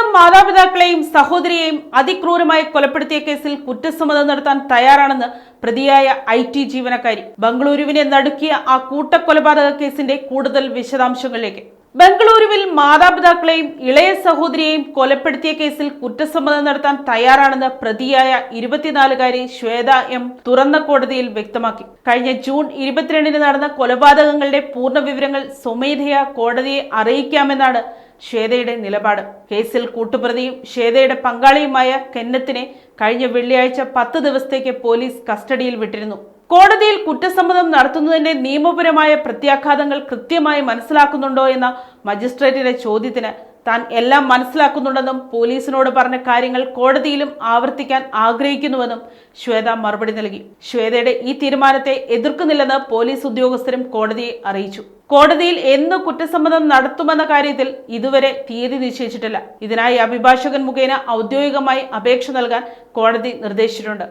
സ്വന്തം മാതാപിതാക്കളെയും സഹോദരിയെയും അതിക്രൂരമായി കൊലപ്പെടുത്തിയ കേസിൽ കുറ്റസമ്മതം നടത്താൻ തയ്യാറാണെന്ന് പ്രതിയായ IT ജീവനക്കാരി. ബംഗളൂരുവിനെ നടുക്കിയ ആ കൂട്ടക്കൊലപാതക കേസിന്റെ കൂടുതൽ വിശദാംശങ്ങളിലേക്ക്. ബംഗളൂരുവിൽ മാതാപിതാക്കളെയും ഇളയ സഹോദരിയെയും കൊലപ്പെടുത്തിയ കേസിൽ കുറ്റസമ്മതം നടത്താൻ തയ്യാറാണെന്ന് പ്രതിയായ 24-കാരി ശ്വേത M തുറന്ന കോടതിയിൽ വ്യക്തമാക്കി. കഴിഞ്ഞ ജൂൺ 22-ന് നടന്ന കൊലപാതകങ്ങളുടെ പൂർണ്ണ വിവരങ്ങൾ സ്വമേധയാ കോടതിയെ അറിയിക്കാമെന്നാണ് ശ്വേതയുടെ നിലപാട്. കേസിൽ കൂട്ടുപ്രതിയും ശ്വേതയുടെ പങ്കാളിയുമായ കെന്നത്തിനെ കഴിഞ്ഞ വെള്ളിയാഴ്ച 10 ദിവസത്തേക്ക് പോലീസ് കസ്റ്റഡിയിൽ വിട്ടിരുന്നു. കോടതിയിൽ കുറ്റസമ്മതം നടത്തുന്നതിന്റെ നിയമപരമായ പ്രത്യാഘാതങ്ങൾ കൃത്യമായി മനസ്സിലാക്കുന്നുണ്ടോ എന്ന മജിസ്ട്രേറ്റിന്റെ ചോദ്യത്തിന് താൻ എല്ലാം മനസ്സിലാക്കുന്നുണ്ടെന്നും പോലീസിനോട് പറഞ്ഞ കാര്യങ്ങൾ കോടതിയിലും ആവർത്തിക്കാൻ ആഗ്രഹിക്കുന്നുവെന്നും ശ്വേത മറുപടി നൽകി. ശ്വേതയുടെ ഈ തീരുമാനത്തെ എതിർക്കുന്നില്ലെന്ന് പോലീസ് ഉദ്യോഗസ്ഥരും കോടതിയെ അറിയിച്ചു. കോടതിയിൽ എന്ന് കുറ്റസമ്മതം നടത്തുമെന്ന കാര്യത്തിൽ ഇതുവരെ തീയതി നിശ്ചയിച്ചിട്ടില്ല. ഇതിനായി അഭിഭാഷകൻ മുഖേന ഔദ്യോഗികമായി അപേക്ഷ നൽകാൻ കോടതി നിർദ്ദേശിച്ചിട്ടുണ്ട്.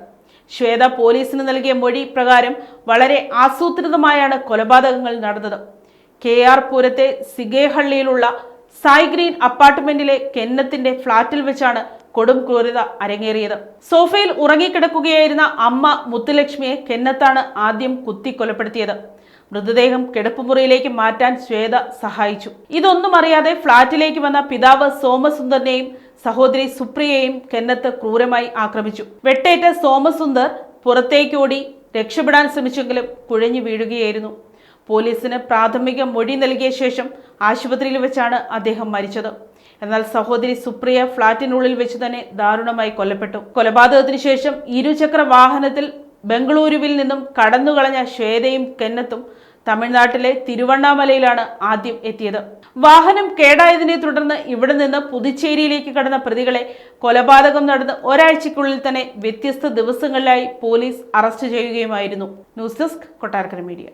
ശ്വേത പോലീസിന് നൽകിയ മൊഴി പ്രകാരം വളരെ ആസൂത്രിതമായാണ് കൊലപാതകങ്ങൾ നടന്നത്. KR പുരത്തെ സിഗേഹള്ളിയിലുള്ള സായ് ഗ്രീൻ അപ്പാർട്ട്മെന്റിലെ കെന്നത്തിന്റെ ഫ്ളാറ്റിൽ വെച്ചാണ് കൊടും ക്രൂരത അരങ്ങേറിയത്. സോഫയിൽ ഉറങ്ങിക്കിടക്കുകയായിരുന്ന അമ്മ മുത്തുലക്ഷ്മിയെ കെന്നത്താണ് ആദ്യം കുത്തി കൊലപ്പെടുത്തിയത്. മൃതദേഹം കിടപ്പുമുറിയിലേക്ക് മാറ്റാൻ ശ്വേത സഹായിച്ചു. ഇതൊന്നും അറിയാതെ ഫ്ളാറ്റിലേക്ക് വന്ന പിതാവ് സോമസുന്ദറിനെയും സഹോദരി സുപ്രിയയെയും കെന്നത്ത് ക്രൂരമായി ആക്രമിച്ചു. വെട്ടേറ്റ സോമസുന്ദർ പുറത്തേക്കോടി രക്ഷപ്പെടാൻ ശ്രമിച്ചെങ്കിലും കുഴഞ്ഞു വീഴുകയായിരുന്നു. പോലീസിന് പ്രാഥമിക മൊഴി നൽകിയ ശേഷം ആശുപത്രിയിൽ വെച്ചാണ് അദ്ദേഹം മരിച്ചത്. എന്നാൽ സഹോദരി സുപ്രിയ ഫ്ളാറ്റിനുള്ളിൽ വെച്ച് തന്നെ ദാരുണമായി കൊല്ലപ്പെട്ടു. കൊലപാതകത്തിന് ശേഷം ഇരുചക്ര വാഹനത്തിൽ ബംഗളൂരുവിൽ നിന്നും കടന്നുകളഞ്ഞ ശ്വേതയും കെന്നത്തും തമിഴ്നാട്ടിലെ തിരുവണ്ണാമലയിലാണ് ആദ്യം എത്തിയത്. വാഹനം കേടായതിനെ തുടർന്ന് ഇവിടെ നിന്ന് പുതുച്ചേരിയിലേക്ക് കടന്ന പ്രതികളെ കൊലപാതകം നടന്ന് ഒരാഴ്ചയ്ക്കുള്ളിൽ തന്നെ വ്യത്യസ്ത ദിവസങ്ങളിലായി പോലീസ് അറസ്റ്റ് ചെയ്യുകയുമായിരുന്നു. News desk, Kottarakkara media.